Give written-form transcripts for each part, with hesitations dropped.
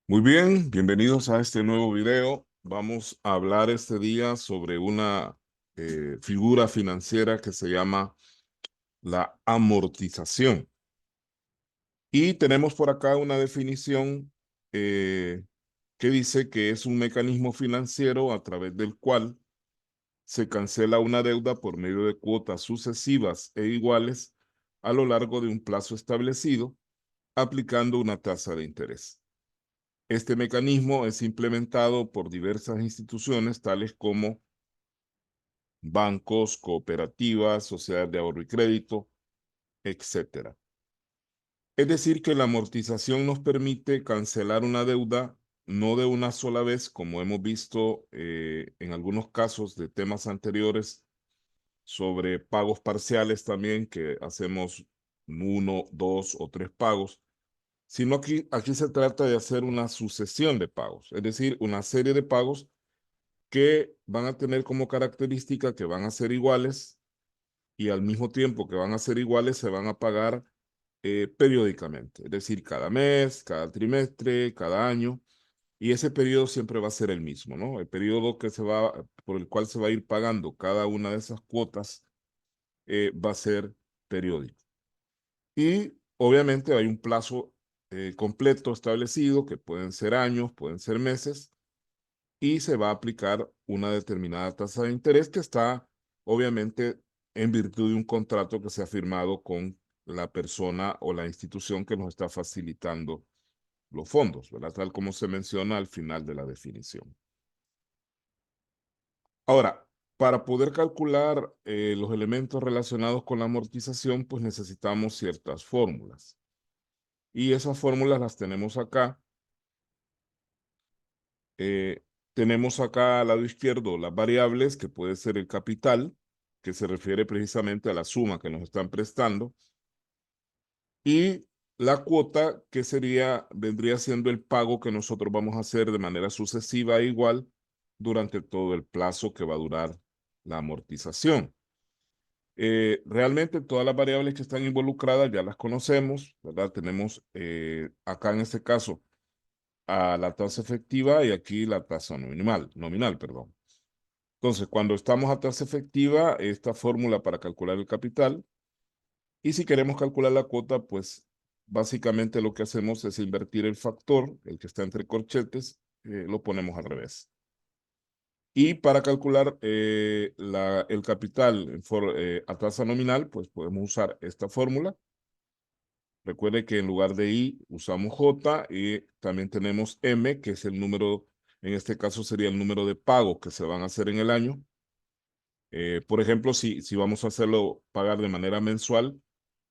Muy bien, bienvenidos a este nuevo video. Vamos a hablar este día sobre una figura financiera que se llama la amortización. Y tenemos por acá una definición que dice que es un mecanismo financiero a través del cual se cancela una deuda por medio de cuotas sucesivas e iguales a lo largo de un plazo establecido, aplicando una tasa de interés. Este mecanismo es implementado por diversas instituciones, tales como bancos, cooperativas, sociedades de ahorro y crédito, etc. Es decir, que la amortización nos permite cancelar una deuda no de una sola vez, como hemos visto en algunos casos de temas anteriores sobre pagos parciales también, que hacemos uno, dos o tres pagos, sino aquí se trata de hacer una sucesión de pagos, es decir, una serie de pagos que van a tener como característica que van a ser iguales y al mismo tiempo que van a ser iguales se van a pagar periódicamente, es decir, cada mes, cada trimestre, cada año, y ese periodo siempre va a ser el mismo, ¿no? El periodo por el cual se va a ir pagando cada una de esas cuotas va a ser periódico. Y obviamente hay un plazo completo establecido, que pueden ser años, pueden ser meses, y se va a aplicar una determinada tasa de interés que está obviamente en virtud de un contrato que se ha firmado con la persona o la institución que nos está facilitando los fondos, ¿verdad? Tal como se menciona al final de la definición. Ahora, para poder calcular los elementos relacionados con la amortización, pues necesitamos ciertas fórmulas. Y esas fórmulas las tenemos acá. Eh, Tenemos acá al lado izquierdo las variables, que puede ser el capital, que se refiere precisamente a la suma que nos están prestando, y la cuota, que vendría siendo el pago que nosotros vamos a hacer de manera sucesiva e igual durante todo el plazo que va a durar la amortización. Realmente todas las variables que están involucradas ya las conocemos, ¿verdad? Tenemos acá en este caso a la tasa efectiva y aquí la tasa nominal, perdón. Entonces, cuando estamos a tasa efectiva, esta fórmula para calcular el capital, y si queremos calcular la cuota, pues básicamente lo que hacemos es invertir el factor, el que está entre corchetes, lo ponemos al revés. Y para calcular el capital a tasa nominal, pues podemos usar esta fórmula. Recuerde que en lugar de I usamos J y también tenemos M, que es el número, en este caso sería el número de pagos que se van a hacer en el año. Por ejemplo, si vamos a hacerlo pagar de manera mensual,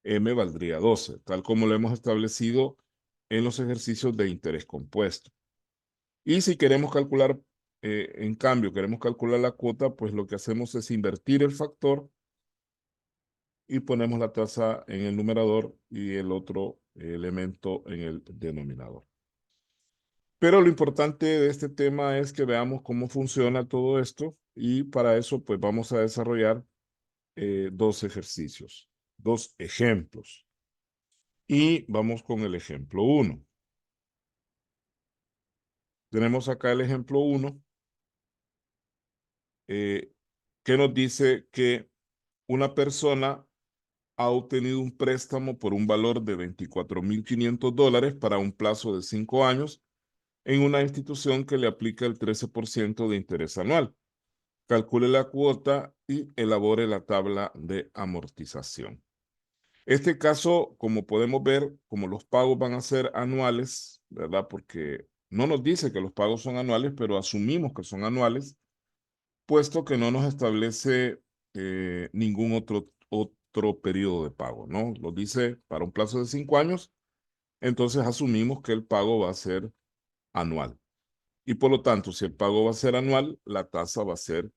M valdría 12, tal como lo hemos establecido en los ejercicios de interés compuesto. Y si queremos calcular, en cambio, queremos calcular la cuota, pues lo que hacemos es invertir el factor y ponemos la tasa en el numerador y el otro elemento en el denominador. Pero lo importante de este tema es que veamos cómo funciona todo esto y para eso pues vamos a desarrollar dos ejercicios, dos ejemplos. Y vamos con el ejemplo 1. Tenemos acá el ejemplo 1 que nos dice que una persona ha obtenido un préstamo por un valor de $24,500 para un plazo de 5 años en una institución que le aplica el 13% de interés anual. Calcule la cuota y elabore la tabla de amortización. Este caso, como podemos ver, como los pagos van a ser anuales, ¿verdad? Porque no nos dice que los pagos son anuales, pero asumimos que son anuales, puesto que no nos establece ningún otro periodo de pago, ¿no? Lo dice para un plazo de 5 años, entonces asumimos que el pago va a ser anual. Y por lo tanto, si el pago va a ser anual, la tasa va a ser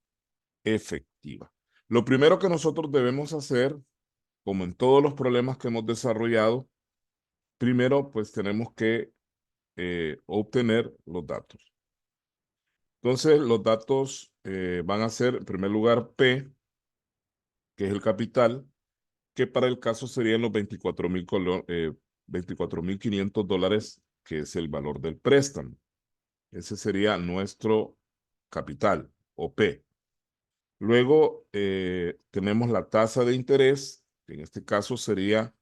efectiva. Lo primero que nosotros debemos hacer, como en todos los problemas que hemos desarrollado, primero pues tenemos que obtener los datos. Entonces, los datos van a ser, en primer lugar, P, que es el capital, que para el caso serían los 24,000 $24,500, que es el valor del préstamo. Ese sería nuestro capital, o P. Luego tenemos la tasa de interés, que en este caso sería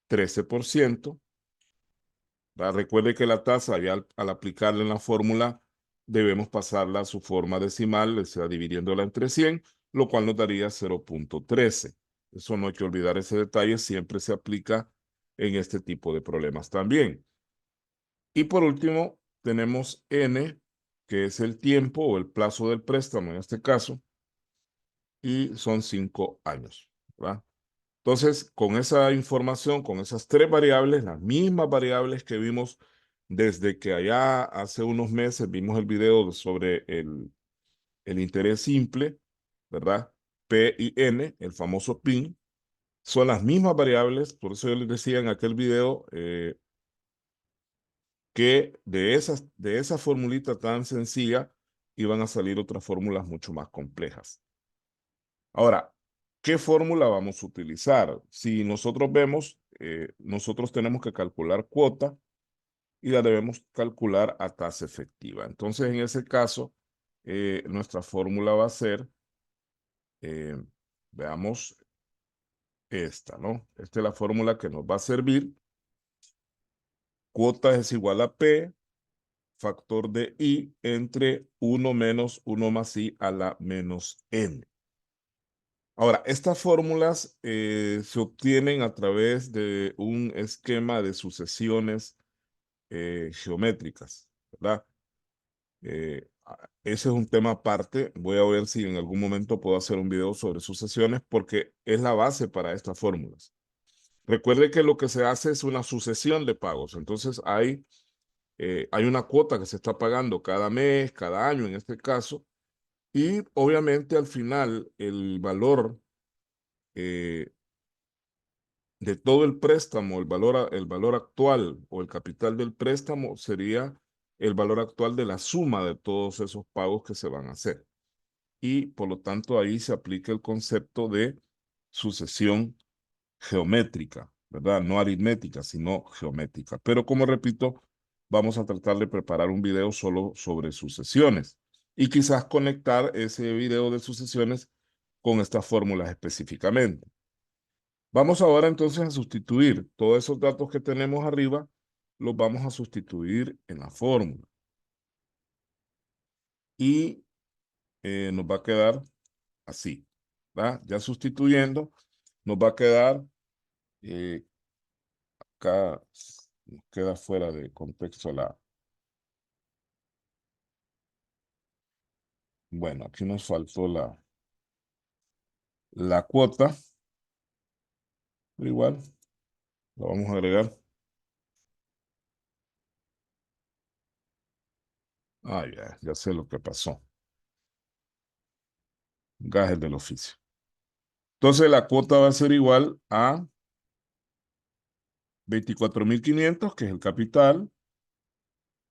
13%. Recuerde que la tasa, ya al aplicarla en la fórmula, debemos pasarla a su forma decimal, o sea, dividiéndola entre 100, lo cual nos daría 0,13. Eso no hay que olvidar ese detalle, siempre se aplica en este tipo de problemas también. Y por último, tenemos N, que es el tiempo o el plazo del préstamo en este caso, y son 5 años, ¿verdad? Entonces, con esa información, con esas tres variables, las mismas variables que vimos desde que allá hace unos meses vimos el video sobre el interés simple, ¿verdad? P y N, el famoso PIN, son las mismas variables, por eso yo les decía en aquel video que de esa formulita tan sencilla iban a salir otras fórmulas mucho más complejas. Ahora, ¿qué fórmula vamos a utilizar? Si nosotros vemos, nosotros tenemos que calcular cuota y la debemos calcular a tasa efectiva. Entonces, en ese caso, nuestra fórmula va a ser, eh, veamos esta, ¿no? Esta es la fórmula que nos va a servir. Cuota es igual a P, factor de I, entre 1 menos 1 más I a la menos N. Ahora, estas fórmulas se obtienen a través de un esquema de sucesiones geométricas, ¿verdad? Ese es un tema aparte. Voy a ver si en algún momento puedo hacer un video sobre sucesiones porque es la base para estas fórmulas. Recuerde que lo que se hace es una sucesión de pagos. Entonces hay una cuota que se está pagando cada mes, cada año en este caso, y obviamente al final el valor de todo el préstamo, el valor actual o el capital del préstamo sería el valor actual de la suma de todos esos pagos que se van a hacer. Y por lo tanto ahí se aplica el concepto de sucesión geométrica, ¿verdad? No aritmética, sino geométrica. Pero como repito, vamos a tratar de preparar un video solo sobre sucesiones y quizás conectar ese video de sucesiones con estas fórmulas específicamente. Vamos ahora entonces a sustituir todos esos datos que tenemos arriba, los vamos a sustituir en la fórmula. Y nos va a quedar así, ¿verdad? Ya sustituyendo, nos va a quedar, acá nos queda fuera de contexto bueno, aquí nos faltó la cuota, pero igual, la vamos a agregar. Ah, ya sé lo que pasó. Gajes del oficio. Entonces la cuota va a ser igual a 24,500, que es el capital.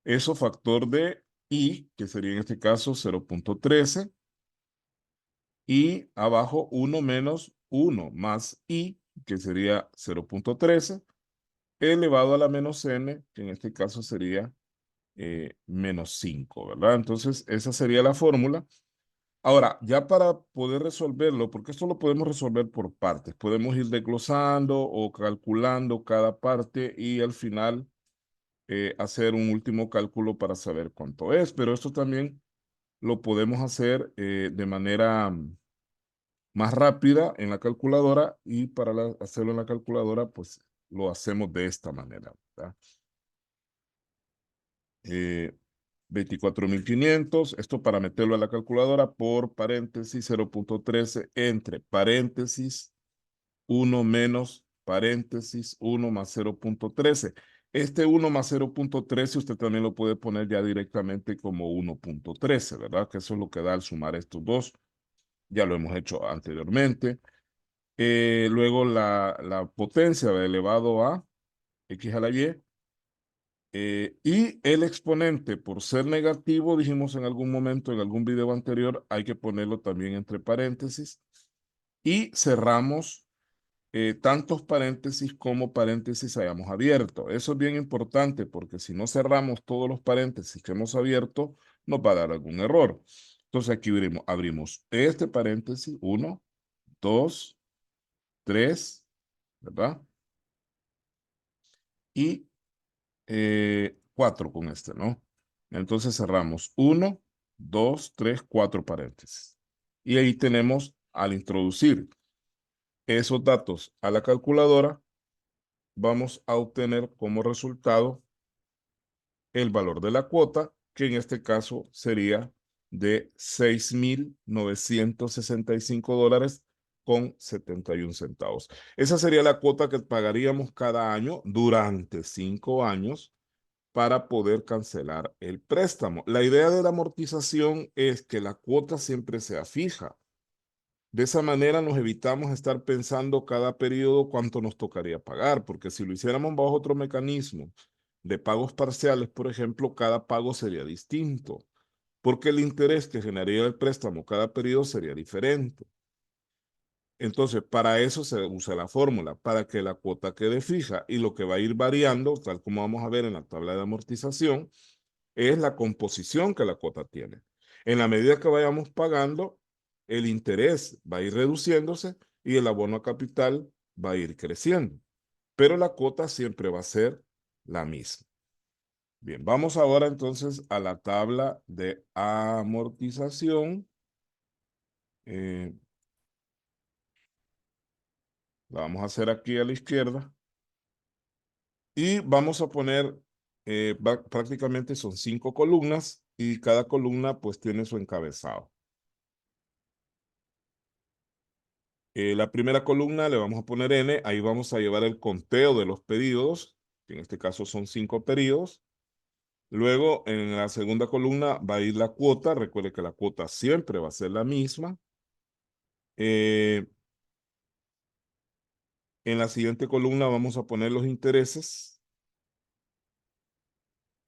Eso factor de I, que sería en este caso 0,13. Y abajo 1 menos 1 más I, que sería 0,13, elevado a la menos N, que en este caso sería menos 5, ¿verdad? Entonces, esa sería la fórmula. Ahora, ya para poder resolverlo, porque esto lo podemos resolver por partes, podemos ir desglosando o calculando cada parte y al final hacer un último cálculo para saber cuánto es, pero esto también lo podemos hacer de manera más rápida en la calculadora y para hacerlo en la calculadora, pues lo hacemos de esta manera, ¿verdad? 24,500, esto para meterlo a la calculadora por paréntesis 0,13 entre paréntesis 1 menos paréntesis 1 más 0,13. Este 1 más 0,13 usted también lo puede poner ya directamente como 1,13, ¿verdad? Que eso es lo que da al sumar estos dos. Ya lo hemos hecho anteriormente. Luego la potencia de elevado a x a la y. Y el exponente, por ser negativo, dijimos en algún momento, en algún video anterior, hay que ponerlo también entre paréntesis. Y cerramos tantos paréntesis como paréntesis hayamos abierto. Eso es bien importante porque si no cerramos todos los paréntesis que hemos abierto, nos va a dar algún error. Entonces aquí abrimos este paréntesis, 1, 2, 3, ¿verdad? Y 4 con este, ¿no? Entonces cerramos 1, 2, 3, 4 paréntesis. Y ahí tenemos, al introducir esos datos a la calculadora, vamos a obtener como resultado el valor de la cuota, que en este caso sería de $6,965 con 71 centavos. Esa sería la cuota que pagaríamos cada año durante 5 años para poder cancelar el préstamo. La idea de la amortización es que la cuota siempre sea fija. De esa manera nos evitamos estar pensando cada periodo cuánto nos tocaría pagar, porque si lo hiciéramos bajo otro mecanismo de pagos parciales, por ejemplo, cada pago sería distinto, porque el interés que generaría el préstamo cada periodo sería diferente. Entonces, para eso se usa la fórmula, para que la cuota quede fija y lo que va a ir variando, tal como vamos a ver en la tabla de amortización, es la composición que la cuota tiene. En la medida que vayamos pagando, el interés va a ir reduciéndose y el abono a capital va a ir creciendo. Pero la cuota siempre va a ser la misma. Bien, vamos ahora entonces a la tabla de amortización. Eh, la vamos a hacer aquí a la izquierda. Y vamos a poner, prácticamente son 5 columnas y cada columna pues tiene su encabezado. La primera columna le vamos a poner N, ahí vamos a llevar el conteo de los periodos, que en este caso son 5 periodos. Luego, en la segunda columna va a ir la cuota, recuerde que la cuota siempre va a ser la misma. Eh, en la siguiente columna vamos a poner los intereses.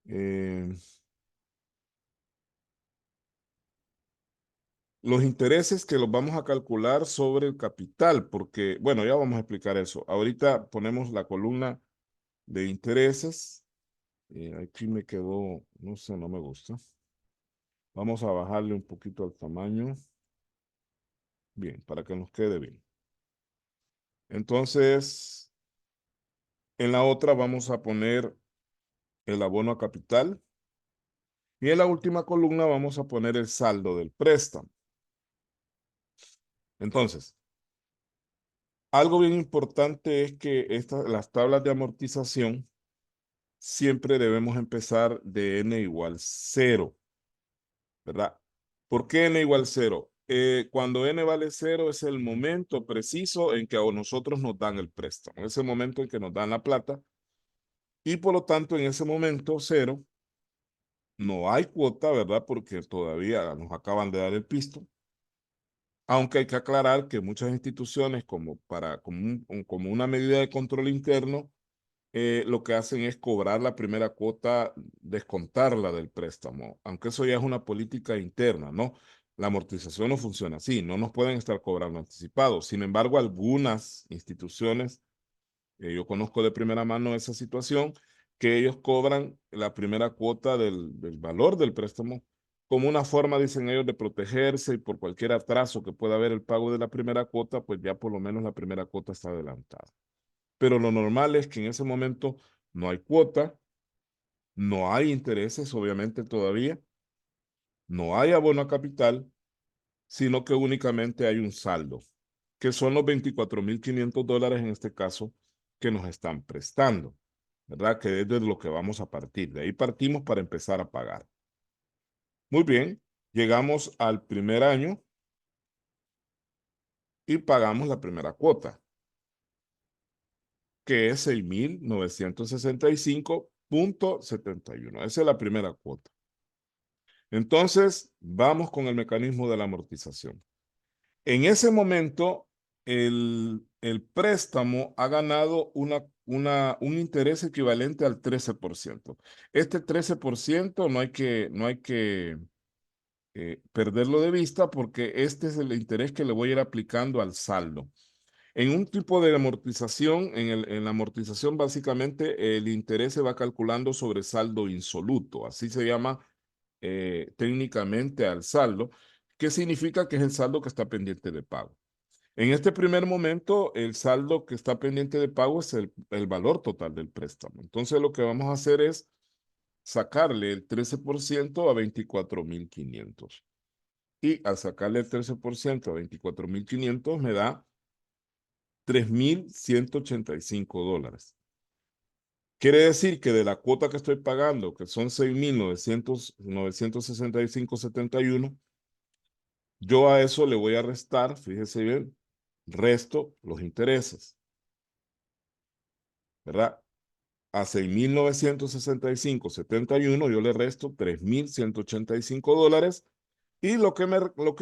Eh, los intereses que los vamos a calcular sobre el capital, porque, bueno, ya vamos a explicar eso. Ahorita ponemos la columna de intereses. Aquí me quedó, no sé, no me gusta. Vamos a bajarle un poquito al tamaño. Bien, para que nos quede bien. Entonces, en la otra vamos a poner el abono a capital. Y en la última columna vamos a poner el saldo del préstamo. Entonces, algo bien importante es que las tablas de amortización siempre debemos empezar de n igual 0, ¿verdad? ¿Por qué n igual 0? Cuando n vale 0 es el momento preciso en que a nosotros nos dan el préstamo, es el momento en que nos dan la plata y por lo tanto en ese momento 0 no hay cuota, ¿verdad? Porque todavía nos acaban de dar el pisto. Aunque hay que aclarar que muchas instituciones como una medida de control interno, lo que hacen es cobrar la primera cuota, descontarla del préstamo, aunque eso ya es una política interna, ¿no? La amortización no funciona así, no nos pueden estar cobrando anticipados. Sin embargo, algunas instituciones, yo conozco de primera mano esa situación, que ellos cobran la primera cuota del valor del préstamo como una forma, dicen ellos, de protegerse y por cualquier atraso que pueda haber el pago de la primera cuota, pues ya por lo menos la primera cuota está adelantada. Pero lo normal es que en ese momento no hay cuota, no hay intereses, obviamente todavía, no hay abono a capital, sino que únicamente hay un saldo, que son los $24,500 en este caso que nos están prestando, ¿verdad? Que es de lo que vamos a partir. De ahí partimos para empezar a pagar. Muy bien, llegamos al primer año y pagamos la primera cuota, que es 6,965,71. Esa es la primera cuota. Entonces, vamos con el mecanismo de la amortización. En ese momento, el préstamo ha ganado un interés equivalente al 13%. Este 13% no hay que perderlo de vista porque este es el interés que le voy a ir aplicando al saldo. En un tipo de amortización, en la amortización básicamente el interés se va calculando sobre saldo insoluto, así se llama técnicamente al saldo, que significa que es el saldo que está pendiente de pago. En este primer momento, el saldo que está pendiente de pago es el valor total del préstamo. Entonces, lo que vamos a hacer es sacarle el 13% a 24,500. Y al sacarle el 13% a 24,500 me da $3,185. Quiere decir que de la cuota que estoy pagando, que son 6,965,71, yo a eso le voy a restar, fíjese bien, resto los intereses, ¿verdad? A 6,965,71 yo le resto $3,185 y lo que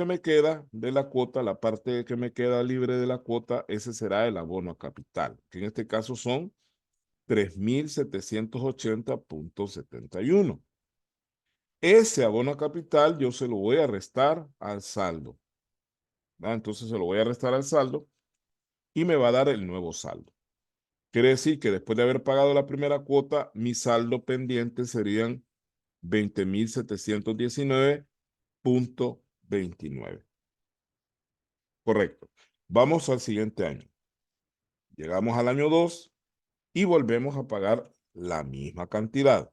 me queda de la cuota, la parte que me queda libre de la cuota, ese será el abono a capital, que en este caso son 3,780,71. Ese abono a capital yo se lo voy a restar al saldo, ¿verdad? Entonces se lo voy a restar al saldo y me va a dar el nuevo saldo. Quiere decir que después de haber pagado la primera cuota, mi saldo pendiente serían 20,719,29. Correcto. Vamos al siguiente año. Llegamos al año 2 y volvemos a pagar la misma cantidad,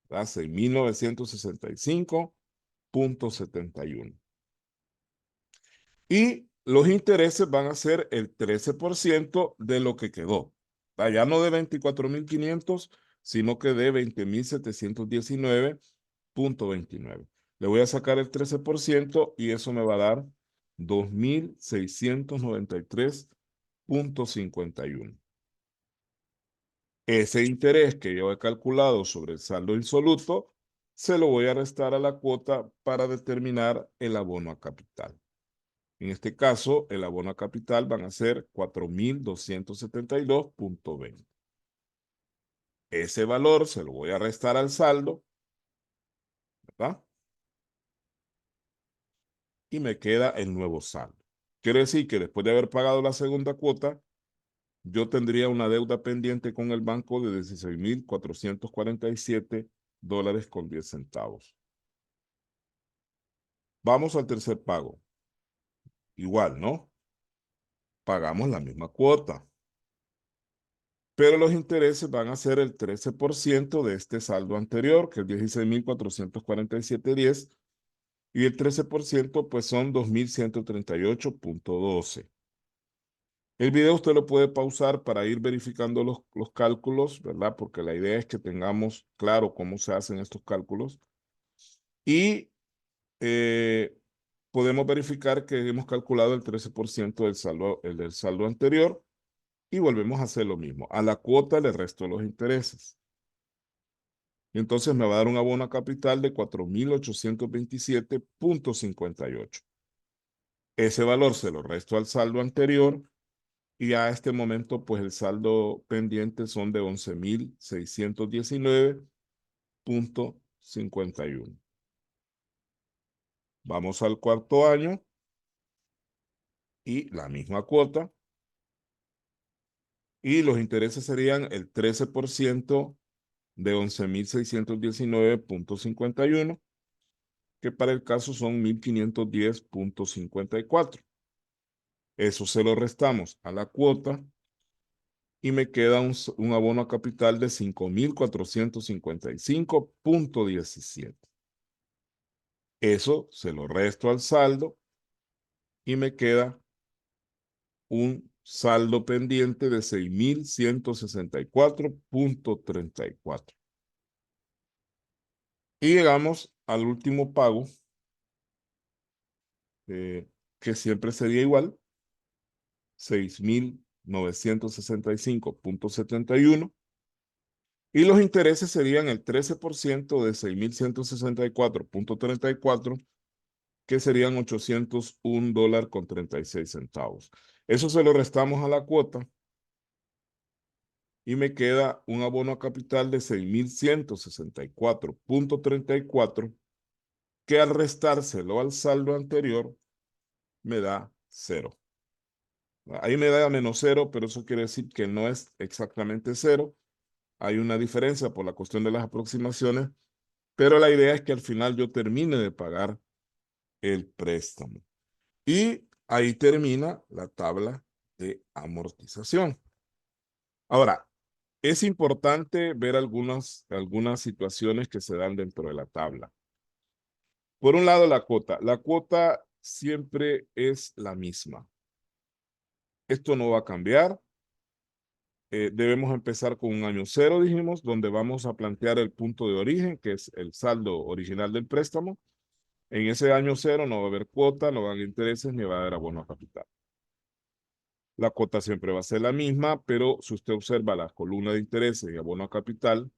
¿verdad? 6,965,71. Y los intereses van a ser el 13% de lo que quedó. Ya no de 24,500, sino que de 20,719,29. Le voy a sacar el 13% y eso me va a dar 2,693,51. Ese interés que yo he calculado sobre el saldo insoluto, se lo voy a restar a la cuota para determinar el abono a capital. En este caso, el abono a capital van a ser 4,272,20. Ese valor se lo voy a restar al saldo, ¿verdad? Y me queda el nuevo saldo. Quiere decir que después de haber pagado la segunda cuota, yo tendría una deuda pendiente con el banco de $16,447,10. Vamos al tercer pago. Igual, ¿no? Pagamos la misma cuota, pero los intereses van a ser el 13% de este saldo anterior, que es 16,447,10, y el 13% pues son 2,138,12. El video usted lo puede pausar para ir verificando los cálculos, ¿verdad? Porque la idea es que tengamos claro cómo se hacen estos cálculos. Y podemos verificar que hemos calculado el 13% del saldo anterior y volvemos a hacer lo mismo. A la cuota le resto los intereses. Y entonces me va a dar un abono a capital de 4,827,58. Ese valor se lo resto al saldo anterior y a este momento pues el saldo pendiente son de 11,619,51. Vamos al cuarto año y la misma cuota. Y los intereses serían el 13% de 11,619,51, que para el caso son 1,510,54. Eso se lo restamos a la cuota y me queda un abono a capital de 5,455,17. Eso se lo resto al saldo y me queda un saldo pendiente de 6,164,34. Y llegamos al último pago, que siempre sería igual, 6,965,71. Y los intereses serían el 13% de 6,164,34, que serían $801,36. Eso se lo restamos a la cuota y me queda un abono a capital de 6,164,34, que al restárselo al saldo anterior me da 0. Ahí me da menos cero, pero eso quiere decir que no es exactamente cero. Hay una diferencia por la cuestión de las aproximaciones, pero la idea es que al final yo termine de pagar el préstamo. Y ahí termina la tabla de amortización. Ahora, es importante ver algunas situaciones que se dan dentro de la tabla. Por un lado, la cuota. La cuota siempre es la misma. Esto no va a cambiar. Debemos empezar con un año cero, dijimos, donde vamos a plantear el punto de origen, que es el saldo original del préstamo. En ese año cero no va a haber cuota, no va a haber intereses, ni va a haber abono a capital. La cuota siempre va a ser la misma, pero si usted observa la columna de intereses y abono a capital,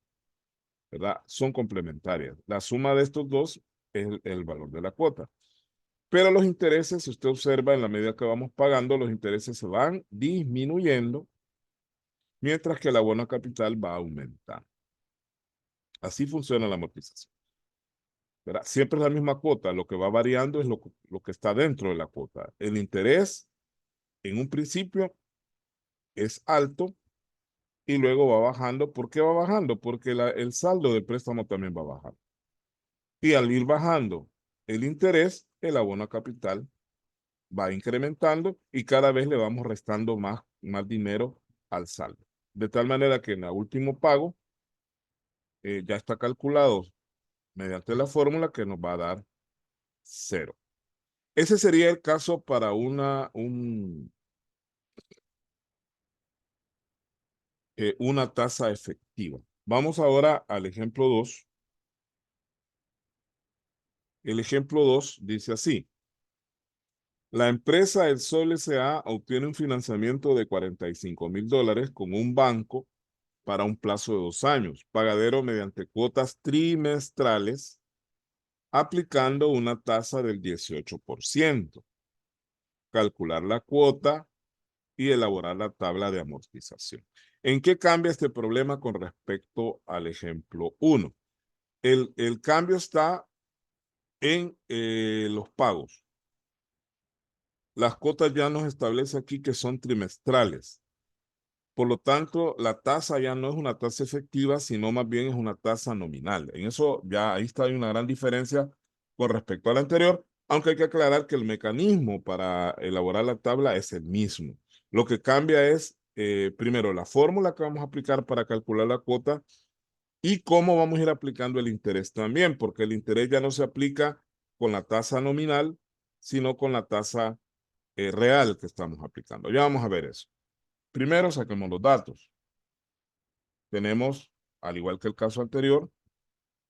¿verdad? Son complementarias. La suma de estos dos es el valor de la cuota. Pero los intereses, si usted observa, en la medida que vamos pagando, los intereses se van disminuyendo, mientras que el abono a capital va aumentando. Así funciona la amortización, ¿verdad? Siempre es la misma cuota, lo que va variando es lo que está dentro de la cuota. El interés, en un principio, es alto y luego va bajando. ¿Por qué va bajando? Porque el saldo del préstamo también va bajando. Y al ir bajando el interés, el abono a capital va incrementando y cada vez le vamos restando más dinero al saldo. De tal manera que en el último pago ya está calculado mediante la fórmula que nos va a dar cero. Ese sería el caso para una tasa efectiva. Vamos ahora al ejemplo 2. El ejemplo 2 dice así. La empresa El Sol S.A. obtiene un financiamiento de $45,000 con un banco para un plazo de 2 años, pagadero mediante cuotas trimestrales, aplicando una tasa del 18%. Calcular la cuota y elaborar la tabla de amortización. ¿En qué cambia este problema con respecto al ejemplo 1? El cambio está en los pagos. Las cuotas ya nos establece aquí que son trimestrales. Por lo tanto, la tasa ya no es una tasa efectiva, sino más bien es una tasa nominal. En eso ya ahí está una gran diferencia con respecto a la anterior, aunque hay que aclarar que el mecanismo para elaborar la tabla es el mismo. Lo que cambia es, primero, la fórmula que vamos a aplicar para calcular la cuota y cómo vamos a ir aplicando el interés también, porque el interés ya no se aplica con la tasa nominal, sino con la tasa real que estamos aplicando. Ya vamos a ver eso. Primero saquemos los datos. Tenemos, al igual que el caso anterior,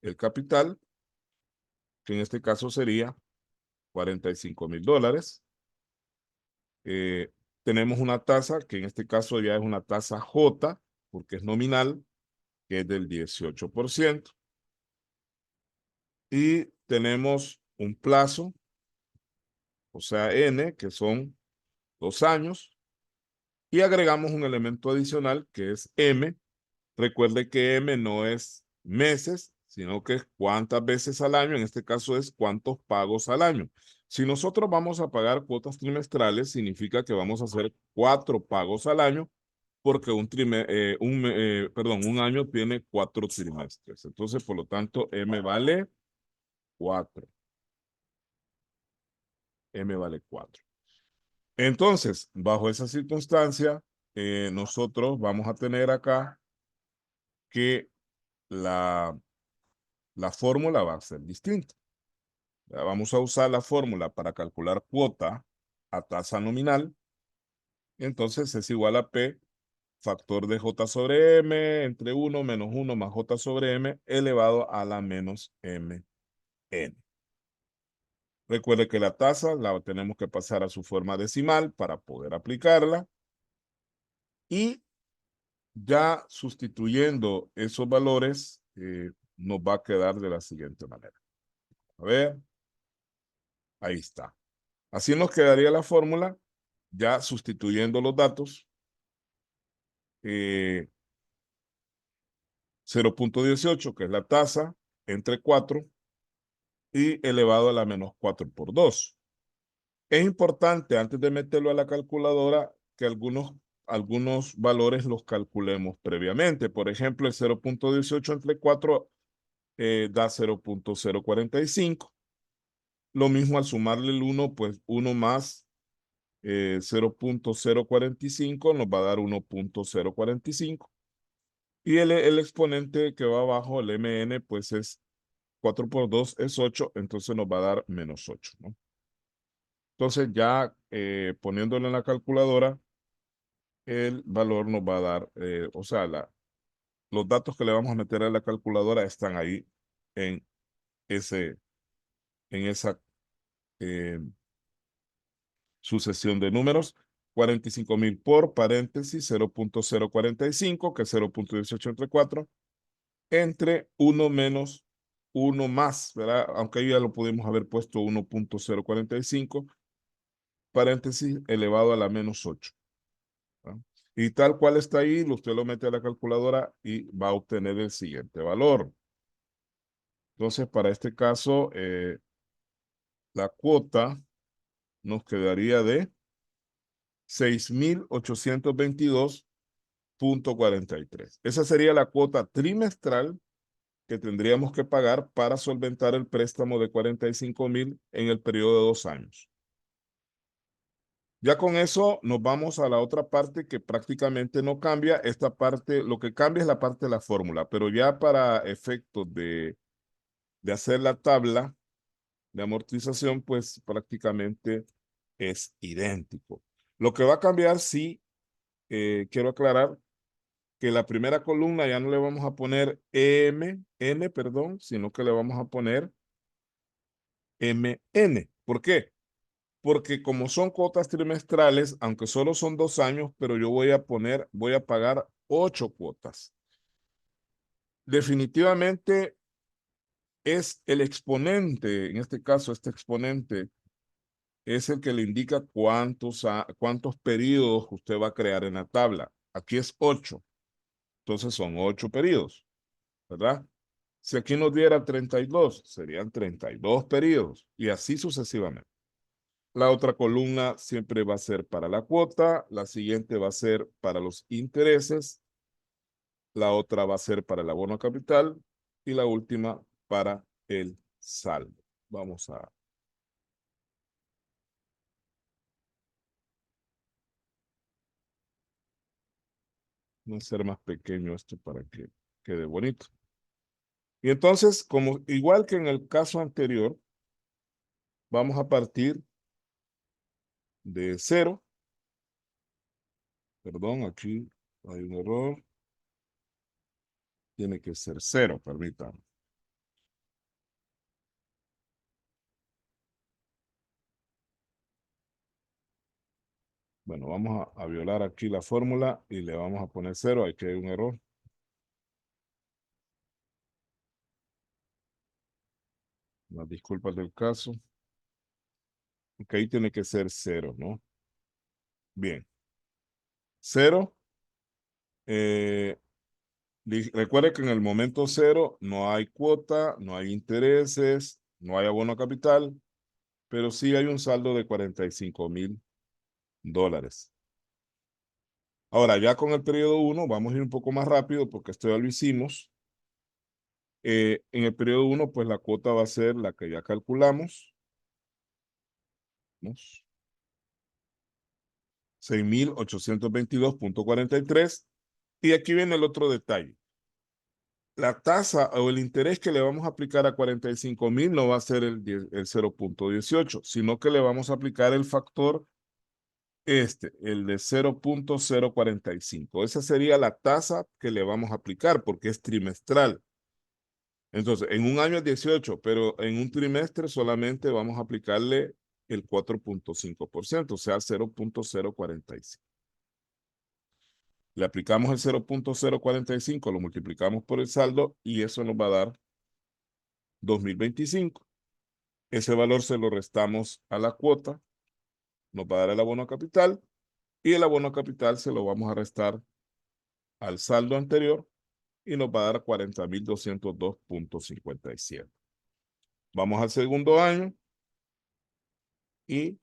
el capital, que en este caso sería $45,000. Tenemos una tasa, que en este caso ya es una tasa J, porque es nominal, que es del 18%. Y tenemos un plazo, o sea, N, que son 2 años. Y agregamos un elemento adicional, que es M. Recuerde que M no es meses, sino que es cuántas veces al año, en este caso es cuántos pagos al año. Si nosotros vamos a pagar cuotas trimestrales, significa que vamos a hacer 4 pagos al año, porque un año tiene 4 trimestres. Entonces, por lo tanto, M vale 4. M vale 4. Entonces, bajo esa circunstancia, nosotros vamos a tener acá que la fórmula va a ser distinta. Vamos a usar la fórmula para calcular cuota a tasa nominal. Entonces es igual a P factor de J sobre M entre 1 menos 1 más J sobre M elevado a la menos MN. Recuerde que la tasa la tenemos que pasar a su forma decimal para poder aplicarla. Y ya sustituyendo esos valores, nos va a quedar de la siguiente manera. A ver, ahí está. Así nos quedaría la fórmula, ya sustituyendo los datos. 0.18, que es la tasa, entre 4 y elevado a la menos 4 por 2. Es importante, antes de meterlo a la calculadora, que algunos valores los calculemos previamente. Por ejemplo, el 0.18 entre 4 da 0.045. Lo mismo al sumarle el 1, pues 1 más 0.045 nos va a dar 1.045. Y el exponente que va abajo, el mn, pues es 4 por 2 es 8, entonces nos va a dar menos 8, ¿no? Entonces ya poniéndolo en la calculadora, el valor nos va a dar, o sea, los datos que le vamos a meter a la calculadora están ahí en, en esa eh, sucesión de números. 45,000 por paréntesis 0.045, que es 0.18 entre 4, entre 1 menos 1 más, ¿verdad? Aunque ahí ya lo pudimos haber puesto 1.045, paréntesis elevado a la menos 8. ¿verdad? Y tal cual está ahí, usted lo mete a la calculadora y va a obtener el siguiente valor. Entonces, para este caso, la cuota nos quedaría de 6,822,43. Esa sería la cuota trimestral que tendríamos que pagar para solventar el préstamo de 45,000 en el periodo de 2 años. Ya con eso nos vamos a la otra parte que prácticamente no cambia. Esta parte, lo que cambia es la parte de la fórmula, pero ya para efectos de hacer la tabla de amortización, pues prácticamente es idéntico. Lo que va a cambiar, sí, quiero aclarar que la primera columna ya no le vamos a poner N, perdón, sino que le vamos a poner MN. ¿Por qué? Porque como son cuotas trimestrales, aunque solo son 2 años, pero yo voy a pagar 8 cuotas. Definitivamente es el exponente, en este caso este exponente, es el que le indica cuántos periodos usted va a crear en la tabla. Aquí es 8, entonces son 8 periodos, ¿verdad? Si aquí nos diera 32, serían 32 periodos y así sucesivamente. La otra columna siempre va a ser para la cuota, la siguiente va a ser para los intereses, la otra va a ser para el abono capital y la última para el saldo. Vamos a hacer más pequeño esto para que quede bonito. Y entonces, como igual que en el caso anterior, vamos a partir de 0. Perdón, aquí hay un error. Tiene que ser 0, permítanme. Bueno, vamos a violar aquí la fórmula y le vamos a poner 0. Aquí hay un error. Las disculpas del caso. Porque ahí tiene que ser 0, ¿no? Bien. 0. Recuerde que en el momento 0 no hay cuota, no hay intereses, no hay abono capital, pero sí hay un saldo de $45,000. Ahora, ya con el periodo 1, vamos a ir un poco más rápido porque esto ya lo hicimos. En el periodo 1, pues la cuota va a ser la que ya calculamos. 6,822,43. Y aquí viene el otro detalle. La tasa o el interés que le vamos a aplicar a 45,000 no va a ser el 0.18, sino que le vamos a aplicar el factor el de 0.045. Esa sería la tasa que le vamos a aplicar porque es trimestral. Entonces, en un año es 18, pero en un trimestre solamente vamos a aplicarle el 4.5%, o sea, 0.045. Le aplicamos el 0.045, lo multiplicamos por el saldo y eso nos va a dar 2025. Ese valor se lo restamos a la cuota, nos va a dar el abono capital y el abono capital se lo vamos a restar al saldo anterior y nos va a dar 40,202,57. Vamos al segundo año y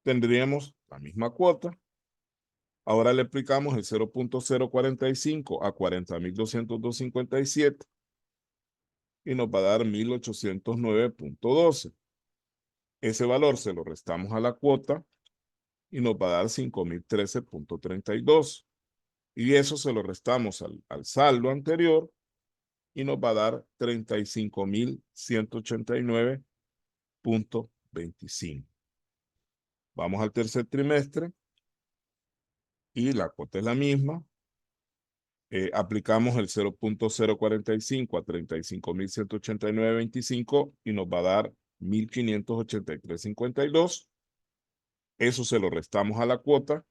tendríamos la misma cuota, Ahora le aplicamos el 0.045 a 40.202.57 y nos va a dar 1.809.12. Ese valor se lo restamos a la cuota y nos va a dar 5.013.32. Y eso se lo restamos al saldo anterior y nos va a dar 35.189.25. Vamos al tercer trimestre y la cuota es la misma. Aplicamos el 0.045 a 35.189.25 y nos va a dar 1.583.52. Eso se lo restamos a la cuota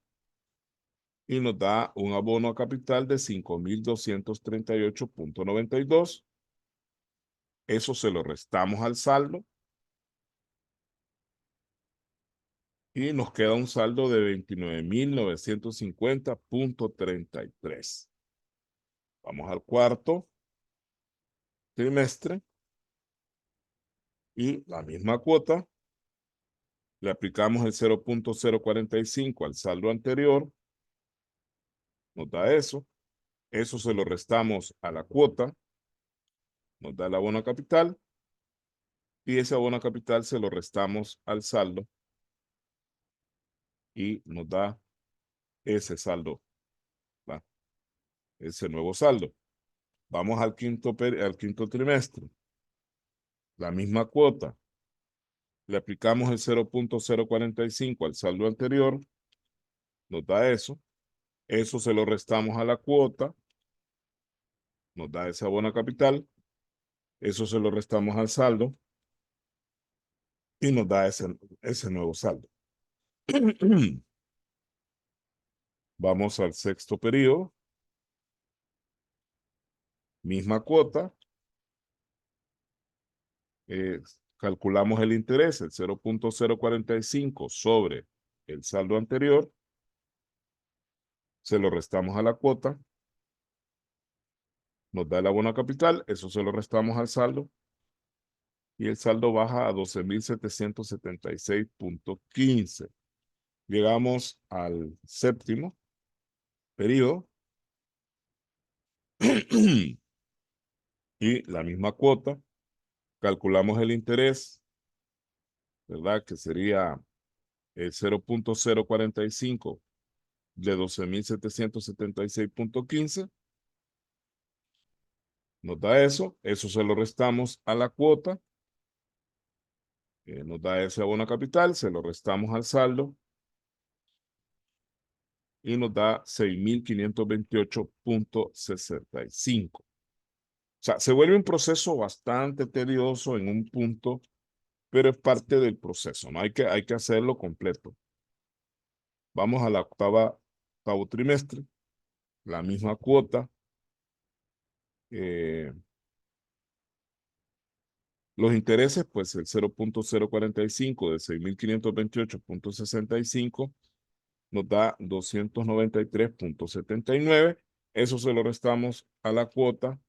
y nos da un abono a capital de 5.238.92. Eso se lo restamos al saldo y nos queda un saldo de 29.950.33. Vamos al cuarto trimestre y la misma cuota. Le aplicamos el 0.045 al saldo anterior. Nos da eso. Eso se lo restamos a la cuota. Nos da el abono a capital. Y ese abono a capital se lo restamos al saldo. Y nos da ese saldo. ¿Va? Ese nuevo saldo. Vamos al quinto trimestre. La misma cuota. Le aplicamos el 0.045 al saldo anterior. Nos da eso. Eso se lo restamos a la cuota. Nos da ese abono a capital. Eso se lo restamos al saldo. Y nos da ese nuevo saldo. Vamos al sexto periodo. Misma cuota. Calculamos el interés, el 0.045 sobre el saldo anterior. Se lo restamos a la cuota. Nos da el abono a capital. Eso se lo restamos al saldo. Y el saldo baja a 12.776.15. Llegamos al séptimo periodo. Y la misma cuota. Calculamos el interés, ¿verdad? Que sería el 0.045 de 12.776.15. Nos da eso. Eso se lo restamos a la cuota. Nos da ese abono a capital. Se lo restamos al saldo. Y nos da 6.528.65. O sea, se vuelve un proceso bastante tedioso en un punto, pero es parte del proceso, ¿no? Hay que hacerlo completo. Vamos a la octavo trimestre, la misma cuota. Los intereses, pues el 0.045 de 6.528.65 nos da 293.79. Eso se lo restamos a la cuota.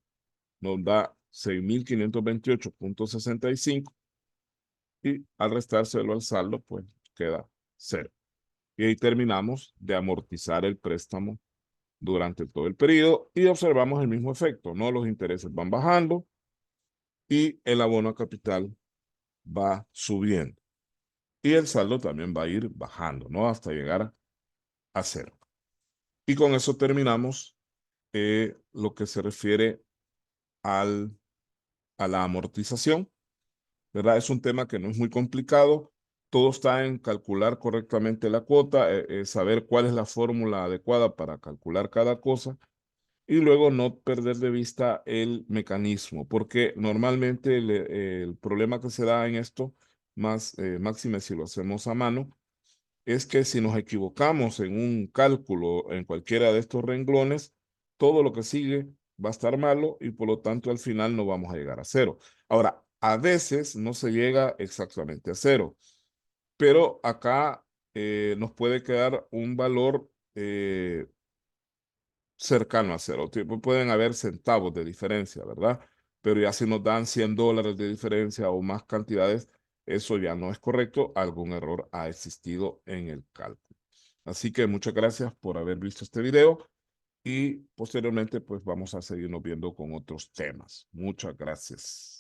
Nos da 6.528.65 y al restárselo al saldo, pues queda 0. Y ahí terminamos de amortizar el préstamo durante todo el periodo y observamos el mismo efecto, ¿no? Los intereses van bajando y el abono a capital va subiendo. Y el saldo también va a ir bajando, ¿no? Hasta llegar a 0. Y con eso terminamos lo que se refiere a la amortización, ¿verdad? Es un tema que no es muy complicado. Todo está en calcular correctamente la cuota, saber cuál es la fórmula adecuada para calcular cada cosa y luego no perder de vista el mecanismo, porque normalmente el problema que se da en esto, máxime si lo hacemos a mano, es que si nos equivocamos en un cálculo en cualquiera de estos renglones, todo lo que sigue va a estar malo y por lo tanto al final no vamos a llegar a 0. Ahora, a veces no se llega exactamente a 0, pero acá nos puede quedar un valor cercano a 0. Pueden haber centavos de diferencia, ¿verdad? Pero ya si nos dan $100 de diferencia o más cantidades, eso ya no es correcto. Algún error ha existido en el cálculo. Así que muchas gracias por haber visto este video y posteriormente pues vamos a seguirnos viendo con otros temas. Muchas gracias.